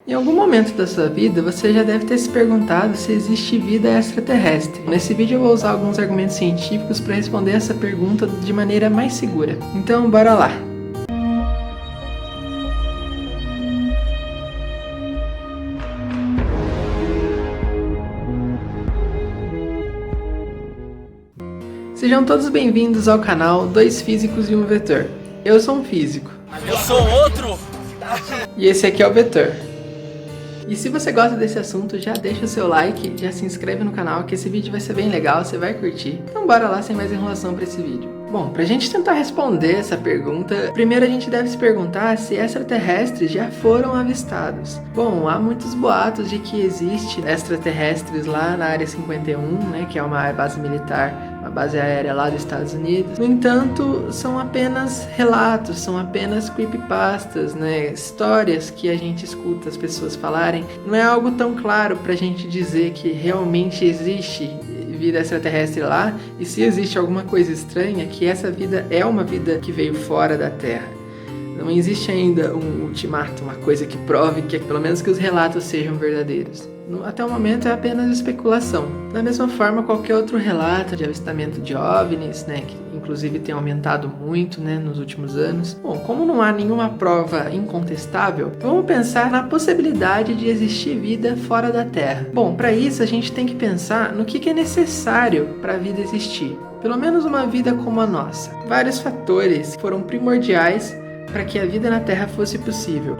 Em algum momento da sua vida, você já deve ter se perguntado se existe vida extraterrestre. Nesse vídeo eu vou usar alguns argumentos científicos para responder essa pergunta de maneira mais segura. Então, bora lá! Sejam todos bem-vindos ao canal Dois Físicos e um Vetor. Eu sou um físico. Eu sou outro! E esse aqui é o Vetor. E se você gosta desse assunto, já deixa o seu like, já se inscreve no canal, que esse vídeo vai ser bem legal, você vai curtir. Então bora lá, sem mais enrolação para esse vídeo. Bom, pra gente tentar responder essa pergunta, primeiro a gente deve se perguntar se extraterrestres já foram avistados. Bom, há muitos boatos de que existe extraterrestres lá na Área 51, né, que é uma base militar, uma base aérea lá dos Estados Unidos. No entanto, são apenas relatos, são apenas creepypastas, né, histórias que a gente escuta as pessoas falarem. Não é algo tão claro pra gente dizer que realmente existe vida extraterrestre lá, e se existe alguma coisa estranha, que essa vida é uma vida que veio fora da Terra. Não existe ainda um ultimato, uma coisa que prove que pelo menos que os relatos sejam verdadeiros. Até o momento é apenas especulação. Da mesma forma, qualquer outro relato de avistamento de OVNIs, né, que inclusive tem aumentado muito, né, nos últimos anos. Bom, como não há nenhuma prova incontestável, vamos pensar na possibilidade de existir vida fora da Terra. Bom, para isso a gente tem que pensar no que é necessário para a vida existir. Pelo menos uma vida como a nossa. Vários fatores foram primordiais para que a vida na Terra fosse possível.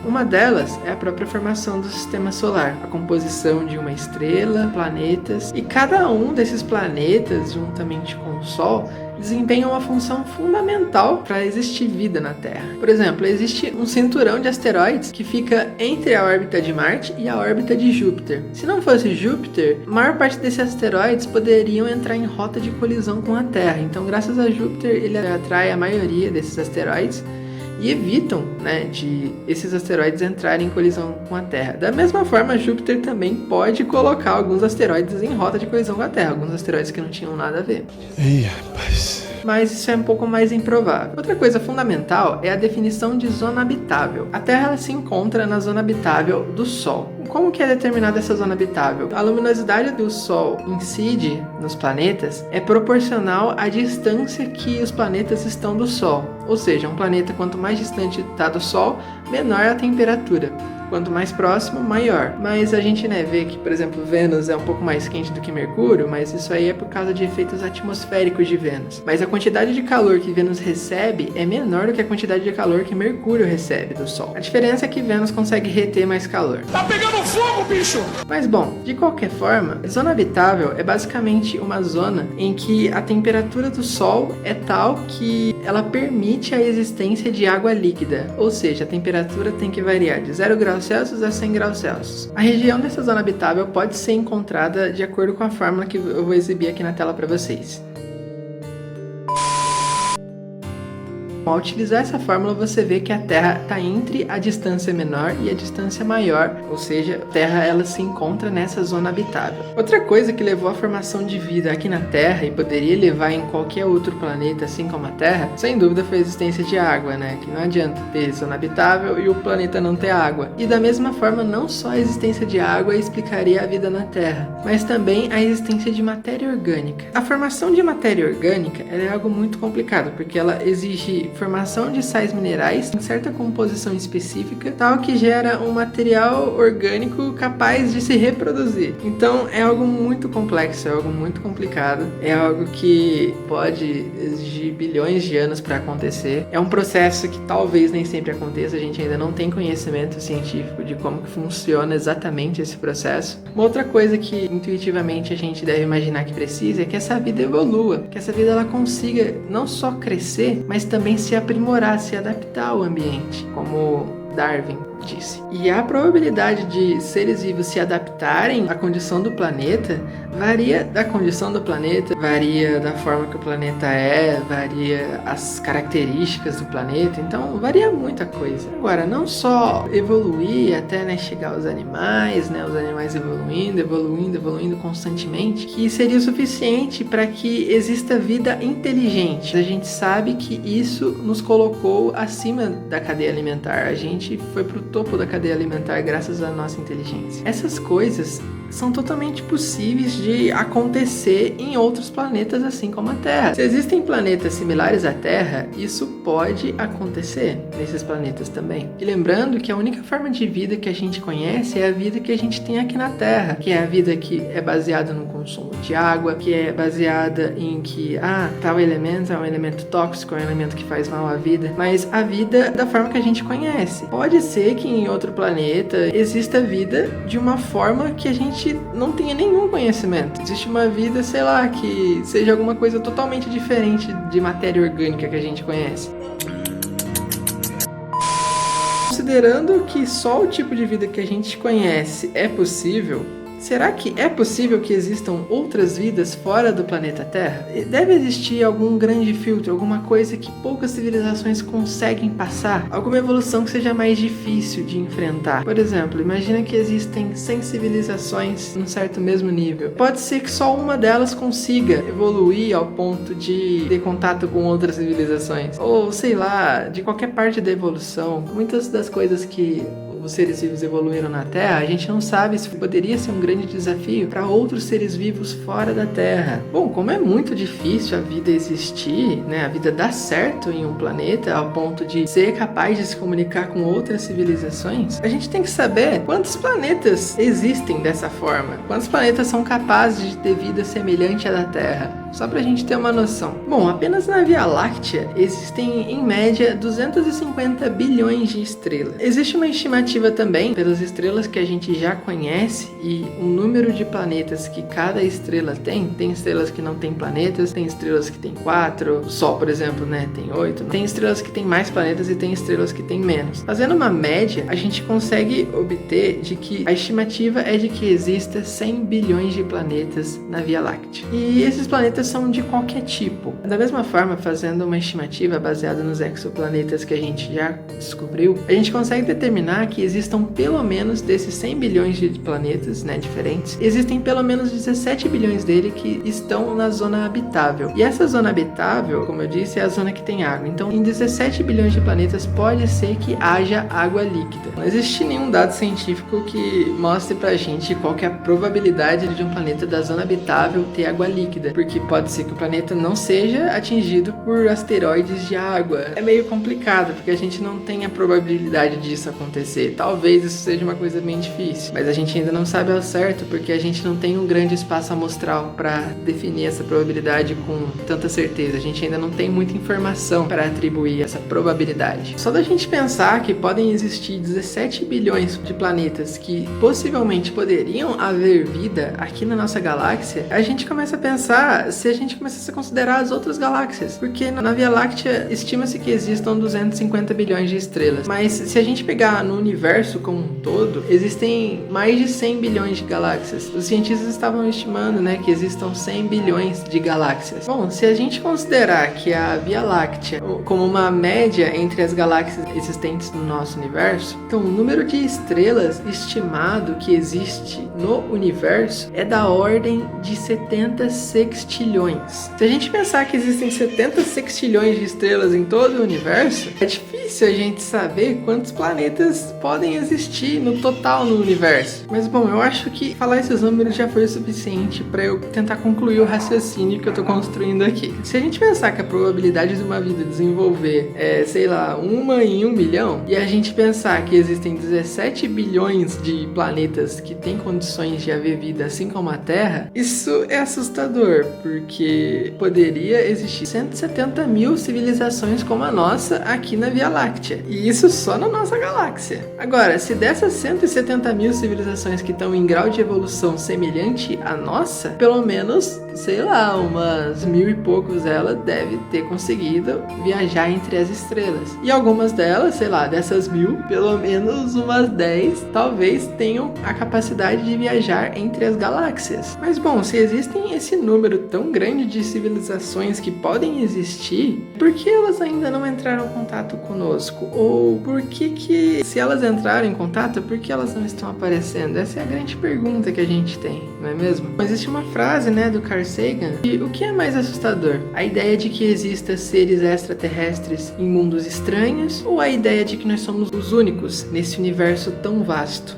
Uma delas é a própria formação do sistema solar, a composição de uma estrela, planetas, e cada um desses planetas, juntamente com o Sol, desempenham uma função fundamental para existir vida na Terra. Por exemplo, existe um cinturão de asteroides que fica entre a órbita de Marte e a órbita de Júpiter. Se não fosse Júpiter, a maior parte desses asteroides poderiam entrar em rota de colisão com a Terra. Então, graças a Júpiter, ele atrai a maioria desses asteroides e evitam, né, de esses asteroides entrarem em colisão com a Terra. Da mesma forma, Júpiter também pode colocar alguns asteroides em rota de colisão com a Terra, alguns asteroides que não tinham nada a ver. Ih, rapaz. Mas isso é um pouco mais improvável. Outra coisa fundamental é a definição de zona habitável. A Terra ela se encontra na zona habitável do Sol. Como que é determinada essa zona habitável? A luminosidade do Sol incide nos planetas é proporcional à distância que os planetas estão do Sol. Ou seja, um planeta quanto mais distante está do Sol, menor a temperatura. Quanto mais próximo, maior. Mas a gente, né, vê que, por exemplo, Vênus é um pouco mais quente do que Mercúrio, mas isso aí é por causa de efeitos atmosféricos de Vênus. Mas a quantidade de calor que Vênus recebe é menor do que a quantidade de calor que Mercúrio recebe do Sol. A diferença é que Vênus consegue reter mais calor. Tá pegando fogo, bicho! Mas bom, de qualquer forma, a zona habitável é basicamente uma zona em que a temperatura do Sol é tal que ela permite a existência de água líquida. Ou seja, a temperatura tem que variar de 0 graus Celsius a 100 graus Celsius. A região dessa zona habitável pode ser encontrada de acordo com a fórmula que eu vou exibir aqui na tela para vocês. Ao utilizar essa fórmula, você vê que a Terra está entre a distância menor e a distância maior, ou seja, a Terra ela se encontra nessa zona habitável. Outra coisa que levou à formação de vida aqui na Terra e poderia levar em qualquer outro planeta, assim como a Terra, sem dúvida foi a existência de água, né? Que não adianta ter zona habitável e o planeta não ter água. E da mesma forma, não só a existência de água explicaria a vida na Terra, mas também a existência de matéria orgânica. A formação de matéria orgânica ela é algo muito complicado, porque ela exige formação de sais minerais em certa composição específica, tal que gera um material orgânico capaz de se reproduzir. Então é algo muito complexo, é algo muito complicado, é algo que pode exigir bilhões de anos para acontecer. É um processo que talvez nem sempre aconteça, a gente ainda não tem conhecimento científico de como que funciona exatamente esse processo. Uma outra coisa que intuitivamente a gente deve imaginar que precisa é que essa vida evolua, que essa vida ela consiga não só crescer, mas também se aprimorar, se adaptar ao ambiente, como Darwin disse. E a probabilidade de seres vivos se adaptarem à condição do planeta varia da condição do planeta, varia da forma que o planeta é, varia as características do planeta, então varia muita coisa. Agora, não só evoluir até, né, chegar aos animais, né, os animais evoluindo constantemente, que seria o suficiente para que exista vida inteligente. A gente sabe que isso nos colocou acima da cadeia alimentar, a gente foi pro topo da cadeia alimentar graças à nossa inteligência. Essas coisas são totalmente possíveis de acontecer em outros planetas assim como a Terra. Se existem planetas similares à Terra, isso pode acontecer nesses planetas também. E lembrando que a única forma de vida que a gente conhece é a vida que a gente tem aqui na Terra, que é a vida que é baseada no consumo de água, que é baseada em que, tal elemento é um elemento tóxico, é um elemento que faz mal à vida, mas a vida da forma que a gente conhece. Pode ser que em outro planeta exista vida de uma forma que a gente não tenha nenhum conhecimento. Existe uma vida, sei lá, que seja alguma coisa totalmente diferente de matéria orgânica que a gente conhece. Considerando que só o tipo de vida que a gente conhece é possível, será que é possível que existam outras vidas fora do planeta Terra? Deve existir algum grande filtro, alguma coisa que poucas civilizações conseguem passar? Alguma evolução que seja mais difícil de enfrentar? Por exemplo, imagina que existem 100 civilizações num certo mesmo nível. Pode ser que só uma delas consiga evoluir ao ponto de ter contato com outras civilizações. Ou, sei lá, de qualquer parte da evolução. Muitas das coisas que os seres vivos evoluíram na Terra, a gente não sabe se poderia ser um grande desafio para outros seres vivos fora da Terra. Bom, como é muito difícil a vida existir, né, a vida dar certo em um planeta ao ponto de ser capaz de se comunicar com outras civilizações, a gente tem que saber quantos planetas existem dessa forma, quantos planetas são capazes de ter vida semelhante à da Terra. Só pra gente ter uma noção. Bom, apenas na Via Láctea existem em média 250 bilhões de estrelas. Existe uma estimativa também pelas estrelas que a gente já conhece e o número de planetas que cada estrela tem. Tem estrelas que não têm planetas, tem estrelas que têm 4, o Sol, por exemplo, né, tem 8. Tem estrelas que têm mais planetas e tem estrelas que têm menos. Fazendo uma média, a gente consegue obter de que a estimativa é de que exista 100 bilhões de planetas na Via Láctea. E esses planetas são de qualquer tipo. Da mesma forma, fazendo uma estimativa baseada nos exoplanetas que a gente já descobriu, a gente consegue determinar que existam pelo menos desses 100 bilhões de planetas, né, diferentes, existem pelo menos 17 bilhões dele que estão na zona habitável. E essa zona habitável, como eu disse, é a zona que tem água. Então, em 17 bilhões de planetas pode ser que haja água líquida. Não existe nenhum dado científico que mostre pra gente qual que é a probabilidade de um planeta da zona habitável ter água líquida, porque pode ser que o planeta não seja atingido por asteroides de água. É meio complicado, porque a gente não tem a probabilidade disso acontecer. Talvez isso seja uma coisa bem difícil, mas a gente ainda não sabe ao certo, porque a gente não tem um grande espaço amostral para definir essa probabilidade com tanta certeza. A gente ainda não tem muita informação para atribuir essa probabilidade. Só da gente pensar que podem existir 17 bilhões de planetas que possivelmente poderiam haver vida aqui na nossa galáxia, a gente começa a pensar se a gente começasse a considerar as outras galáxias, porque na Via Láctea estima-se que existam 250 bilhões de estrelas, mas se a gente pegar no universo como um todo, existem mais de 100 bilhões de galáxias. Os cientistas estavam estimando, né, que existam 100 bilhões de galáxias. Bom, se a gente considerar que a Via Láctea como uma média entre as galáxias existentes no nosso universo, então o número de estrelas estimado que existe no universo é da ordem de 70 sextilhões. Se a gente pensar que existem 70 sextilhões de estrelas em todo o universo, é difícil a gente saber quantos planetas podem existir no total no universo. Mas bom, eu acho que falar esses números já foi o suficiente para eu tentar concluir o raciocínio que eu tô construindo aqui. Se a gente pensar que a probabilidade de uma vida desenvolver é, sei lá, 1 em 1 milhão, e a gente pensar que existem 17 bilhões de planetas que têm condições de haver vida assim como a Terra, isso é assustador, porque poderia existir 170 mil civilizações como a nossa aqui na Via Láctea. E isso só na nossa galáxia. Agora, se dessas 170 mil civilizações que estão em grau de evolução semelhante à nossa, pelo menos, sei lá, umas 1000 e poucos delas deve ter conseguido viajar entre as estrelas. E algumas delas, sei lá, dessas 1000, pelo menos umas 10 talvez tenham a capacidade de viajar entre as galáxias. Mas bom, se existem esse número tão grande de civilizações que podem existir, por que elas ainda não entraram em contato conosco? conosco? Ou por que se elas entraram em contato, por que elas não estão aparecendo? Essa é a grande pergunta que a gente tem, não é mesmo? Existe uma frase, do Carl Sagan, e o que é mais assustador? A ideia de que existam seres extraterrestres em mundos estranhos, ou a ideia de que nós somos os únicos nesse universo tão vasto?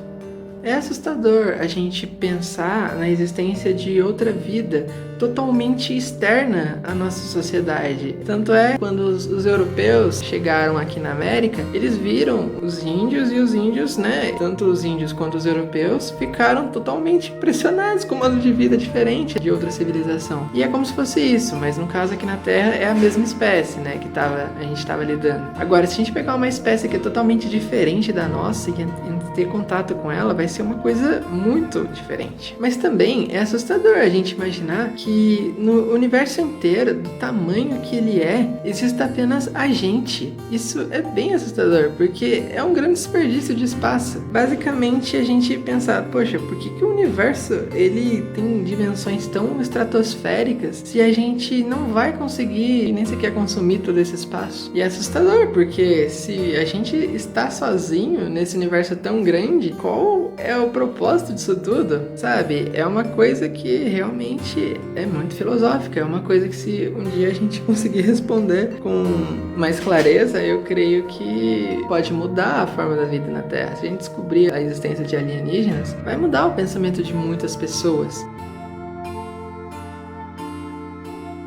É assustador a gente pensar na existência de outra vida totalmente externa à nossa sociedade. Tanto é que quando os europeus chegaram aqui na América, eles viram os índios e os índios, tanto os índios quanto os europeus, ficaram totalmente impressionados com um modo de vida diferente de outra civilização. E é como se fosse isso, mas no caso aqui na Terra é a mesma espécie, que a gente estava lidando. Agora, se a gente pegar uma espécie que é totalmente diferente da nossa e ter contato com ela, vai ser uma coisa muito diferente. Mas também é assustador a gente imaginar que no universo inteiro, do tamanho que ele existe apenas a gente. Isso é bem assustador, porque é um grande desperdício de espaço. Basicamente, a gente pensa, poxa, por que o universo ele tem dimensões tão estratosféricas se a gente não vai conseguir nem sequer consumir todo esse espaço? E é assustador, porque se a gente está sozinho nesse universo tão grande, qual é o propósito disso tudo? Sabe? É uma coisa que realmente é muito filosófica, é uma coisa que se um dia a gente conseguir responder com mais clareza, eu creio que pode mudar a forma da vida na Terra. Se a gente descobrir a existência de alienígenas, vai mudar o pensamento de muitas pessoas.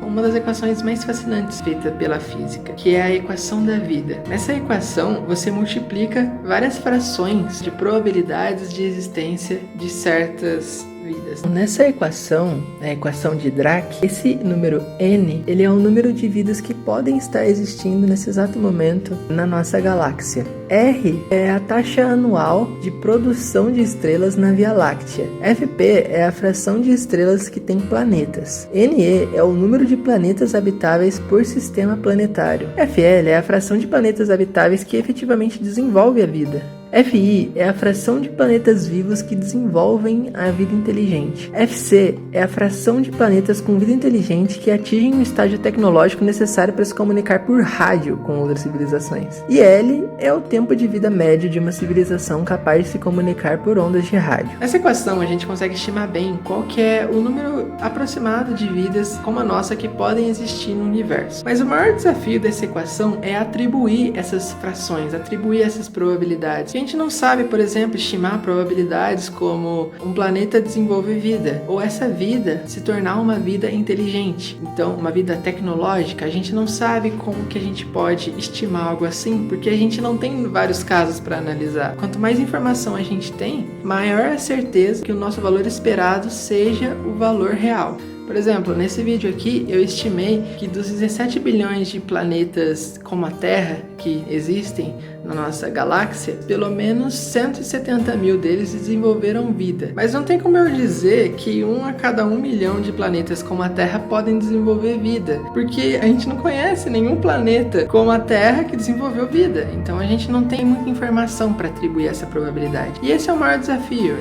Uma das equações mais fascinantes feita pela física, que é a equação da vida. Nessa equação, você multiplica várias frações de probabilidades de existência de certas vidas. Nessa equação, a equação de Dirac, esse número n, ele é o número de vidas que podem estar existindo nesse exato momento na nossa galáxia. R é a taxa anual de produção de estrelas na Via Láctea. FP é a fração de estrelas que tem planetas. NE é o número de planetas habitáveis por sistema planetário. FL é a fração de planetas habitáveis que efetivamente desenvolve a vida. FI é a fração de planetas vivos que desenvolvem a vida inteligente. FC é a fração de planetas com vida inteligente que atingem o estágio tecnológico necessário para se comunicar por rádio com outras civilizações. E L é o tempo de vida médio de uma civilização capaz de se comunicar por ondas de rádio. Nessa equação a gente consegue estimar bem qual que é o número aproximado de vidas como a nossa que podem existir no universo. Mas o maior desafio dessa equação é atribuir essas frações, atribuir essas probabilidades. A gente não sabe, por exemplo, estimar probabilidades como um planeta desenvolver vida, ou essa vida se tornar uma vida inteligente. Então, uma vida tecnológica, a gente não sabe como que a gente pode estimar algo assim, porque a gente não tem vários casos para analisar. Quanto mais informação a gente tem, maior a certeza que o nosso valor esperado seja o valor real. Por exemplo, nesse vídeo aqui eu estimei que dos 17 bilhões de planetas como a Terra que existem na nossa galáxia, pelo menos 170 mil deles desenvolveram vida. Mas não tem como eu dizer que 1 a cada 1 milhão de planetas como a Terra podem desenvolver vida, porque a gente não conhece nenhum planeta como a Terra que desenvolveu vida. Então a gente não tem muita informação para atribuir essa probabilidade. E esse é o maior desafio.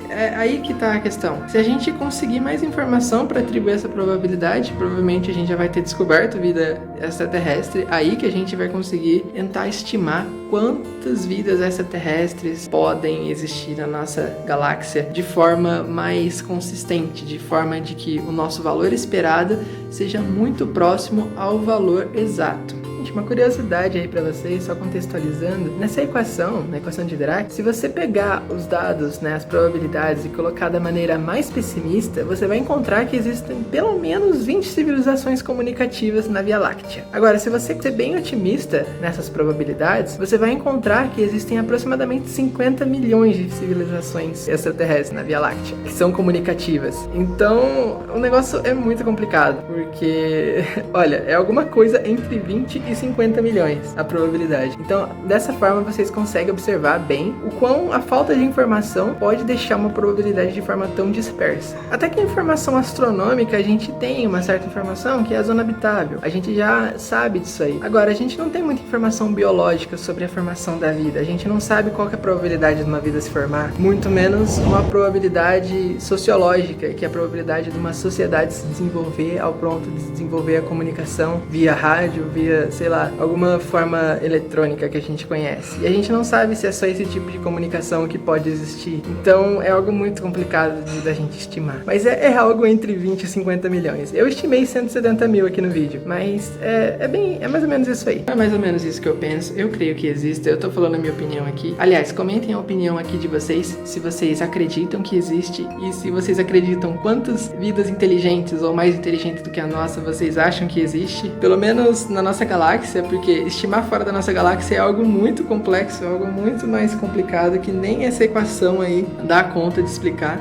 É aí que está a questão. Se a gente conseguir mais informação para atribuir essa probabilidade, provavelmente a gente já vai ter descoberto vida extraterrestre. Aí que a gente vai conseguir tentar estimar quantas vidas extraterrestres podem existir na nossa galáxia de forma mais consistente, de forma de que o nosso valor esperado seja muito próximo ao valor exato. Gente, uma curiosidade aí pra vocês, só contextualizando, nessa equação, na equação de Dirac, se você pegar os dados, as probabilidades e colocar da maneira mais pessimista, você vai encontrar que existem pelo menos 20 civilizações comunicativas na Via Láctea. Agora, se você ser bem otimista nessas probabilidades, você vai encontrar que existem aproximadamente 50 milhões de civilizações extraterrestres na Via Láctea, que são comunicativas. Então, o negócio é muito complicado, porque, olha, é alguma coisa entre 20 e 50 milhões a probabilidade. Então, dessa forma, vocês conseguem observar bem o quão a falta de informação pode deixar uma probabilidade de forma tão dispersa. Até que a informação astronômica, a gente tem uma certa informação que é a zona habitável. A gente já sabe disso aí. Agora, a gente não tem muita informação biológica sobre a formação da vida. A gente não sabe qual que é a probabilidade de uma vida se formar, muito menos uma probabilidade sociológica, que é a probabilidade de uma sociedade se desenvolver ao ponto de desenvolver a comunicação via rádio, via, sei lá, lá, alguma forma eletrônica que a gente conhece. E a gente não sabe se é só esse tipo de comunicação que pode existir. Então é algo muito complicado da gente estimar. Mas é algo entre 20 e 50 milhões. Eu estimei 170 mil aqui no vídeo, mas é mais ou menos isso aí. É mais ou menos isso que eu penso. Eu creio que existe. Eu tô falando a minha opinião aqui. Aliás, comentem a opinião aqui de vocês, se vocês acreditam que existe e se vocês acreditam quantas vidas inteligentes ou mais inteligentes do que a nossa vocês acham que existe. Pelo menos na nossa galáxia, porque estimar fora da nossa galáxia é algo muito complexo, é algo muito mais complicado que nem essa equação aí dá conta de explicar.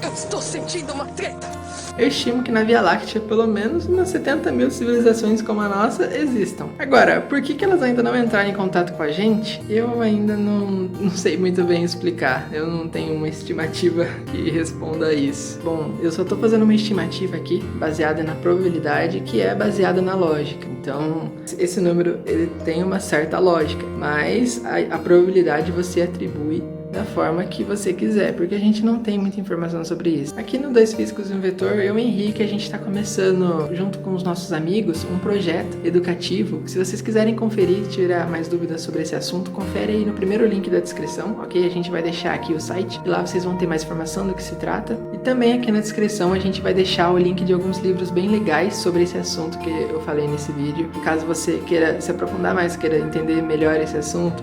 Eu estou sentindo uma treta. Eu estimo que na Via Láctea pelo menos umas 70 mil civilizações como a nossa existam. Agora, por que elas ainda não entraram em contato com a gente? Eu ainda não sei muito bem explicar. Eu não tenho uma estimativa que responda a isso. Bom, eu só tô fazendo uma estimativa aqui baseada na probabilidade, que é baseada na lógica. Então, esse número ele tem uma certa lógica, mas a probabilidade você atribui da forma que você quiser, porque a gente não tem muita informação sobre isso. Aqui no Dois Físicos e um Vetor, eu e o Henrique, a gente está começando, junto com os nossos amigos, um projeto educativo. Se vocês quiserem conferir e tirar mais dúvidas sobre esse assunto, confere aí no primeiro link da descrição, ok? A gente vai deixar aqui o site, e lá vocês vão ter mais informação do que se trata. E também aqui na descrição a gente vai deixar o link de alguns livros bem legais sobre esse assunto que eu falei nesse vídeo. Caso você queira se aprofundar mais, queira entender melhor esse assunto,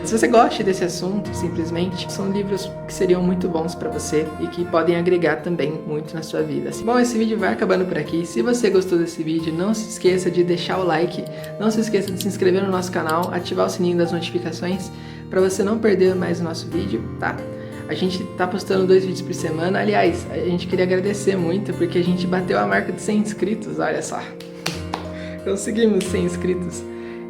se você goste desse assunto, simplesmente, são livros que seriam muito bons para você e que podem agregar também muito na sua vida. Bom, esse vídeo vai acabando por aqui. Se você gostou desse vídeo, não se esqueça de deixar o like, não se esqueça de se inscrever no nosso canal, ativar o sininho das notificações para você não perder mais o nosso vídeo, tá? A gente tá postando 2 vídeos por semana. Aliás, a gente queria agradecer muito porque a gente bateu a marca de 100 inscritos, olha só. Conseguimos 100 inscritos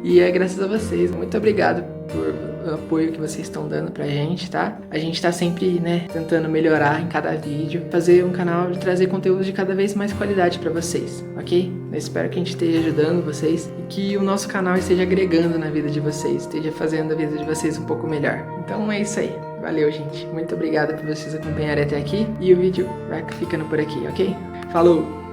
e é graças a vocês. Muito obrigado por o apoio que vocês estão dando pra gente, tá? A gente tá sempre, tentando melhorar em cada vídeo, fazer um canal de trazer conteúdo de cada vez mais qualidade pra vocês, ok? Eu espero que a gente esteja ajudando vocês e que o nosso canal esteja agregando na vida de vocês, esteja fazendo a vida de vocês um pouco melhor. Então é isso aí. Valeu, gente. Muito obrigado por vocês acompanharem até aqui e o vídeo vai ficando por aqui, ok? Falou!